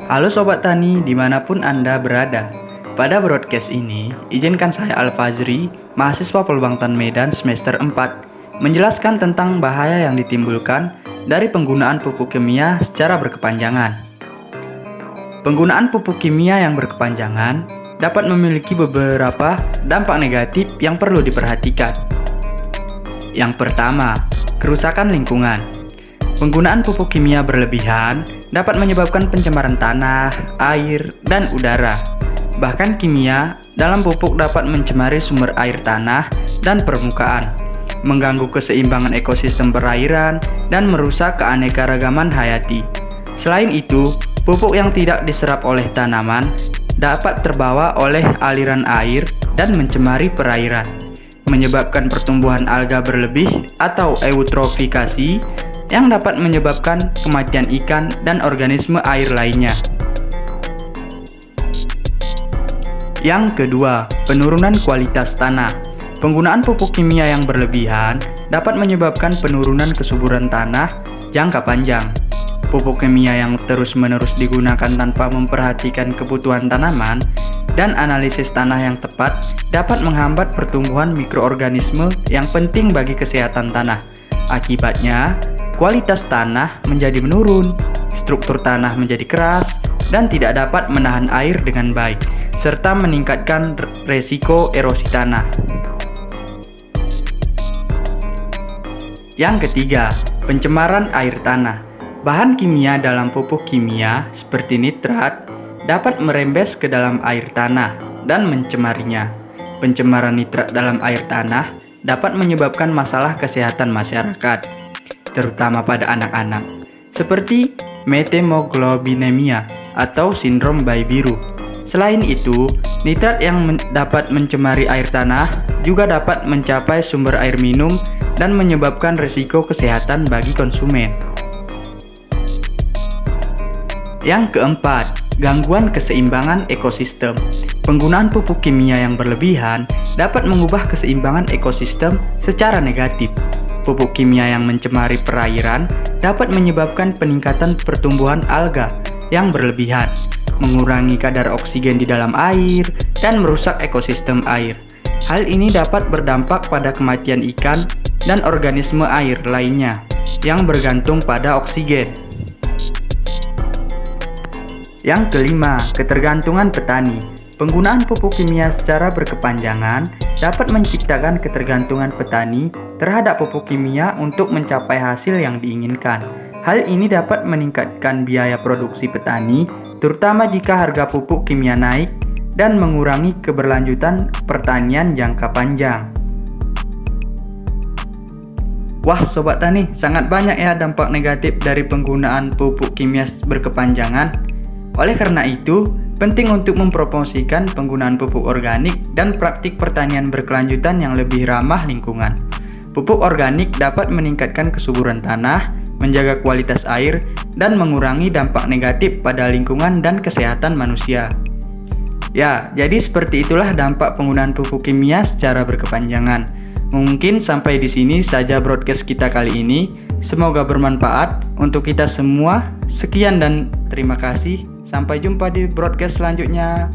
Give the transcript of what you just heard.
Halo Sobat Tani dimanapun Anda berada. Pada broadcast ini, izinkan saya Al-Fajri, mahasiswa Peluang Tan Medan semester 4, menjelaskan tentang bahaya yang ditimbulkan dari penggunaan pupuk kimia secara berkepanjangan. Penggunaan pupuk kimia yang berkepanjangan dapat memiliki beberapa dampak negatif yang perlu diperhatikan. Yang pertama, kerusakan lingkungan. Penggunaan pupuk kimia berlebihan dapat menyebabkan pencemaran tanah, air, dan udara. Bahkan kimia dalam pupuk dapat mencemari sumber air tanah dan permukaan, mengganggu keseimbangan ekosistem perairan, dan merusak keanekaragaman hayati. Selain itu, pupuk yang tidak diserap oleh tanaman dapat terbawa oleh aliran air dan mencemari perairan, menyebabkan pertumbuhan alga berlebih atau eutrofikasi yang dapat menyebabkan kematian ikan dan organisme air lainnya. Yang kedua, penurunan kualitas tanah. Penggunaan pupuk kimia yang berlebihan dapat menyebabkan penurunan kesuburan tanah jangka panjang. Pupuk kimia yang terus-menerus digunakan tanpa memperhatikan kebutuhan tanaman dan analisis tanah yang tepat dapat menghambat pertumbuhan mikroorganisme yang penting bagi kesehatan tanah. Akibatnya, kualitas tanah menjadi menurun, struktur tanah menjadi keras, dan tidak dapat menahan air dengan baik, serta meningkatkan resiko erosi tanah. Yang ketiga, pencemaran air tanah. Bahan kimia dalam pupuk kimia seperti nitrat dapat merembes ke dalam air tanah dan mencemarinya. Pencemaran nitrat dalam air tanah dapat menyebabkan masalah kesehatan masyarakat, terutama pada anak-anak, seperti methemoglobinemia atau sindrom bayi biru. Selain itu, nitrat yang dapat mencemari air tanah juga dapat mencapai sumber air minum dan menyebabkan risiko kesehatan bagi konsumen. Yang keempat, gangguan keseimbangan ekosistem. Penggunaan pupuk kimia yang berlebihan dapat mengubah keseimbangan ekosistem secara negatif. Pupuk kimia yang mencemari perairan dapat menyebabkan peningkatan pertumbuhan alga yang berlebihan, mengurangi kadar oksigen di dalam air, dan merusak ekosistem air. Hal ini dapat berdampak pada kematian ikan dan organisme air lainnya yang bergantung pada oksigen. Yang kelima, ketergantungan petani. Penggunaan pupuk kimia secara berkepanjangan dapat menciptakan ketergantungan petani terhadap pupuk kimia untuk mencapai hasil yang diinginkan. Hal ini dapat meningkatkan biaya produksi petani, terutama jika harga pupuk kimia naik, dan mengurangi keberlanjutan pertanian jangka panjang. Wah Sobat Tani, sangat banyak ya dampak negatif dari penggunaan pupuk kimia berkepanjangan. Oleh karena itu, penting untuk mempromosikan penggunaan pupuk organik dan praktik pertanian berkelanjutan yang lebih ramah lingkungan. Pupuk organik dapat meningkatkan kesuburan tanah, menjaga kualitas air, dan mengurangi dampak negatif pada lingkungan dan kesehatan manusia. Ya, jadi seperti itulah dampak penggunaan pupuk kimia secara berkepanjangan. Mungkin sampai di sini saja broadcast kita kali ini. Semoga bermanfaat untuk kita semua. Sekian dan terima kasih. Sampai jumpa di broadcast selanjutnya.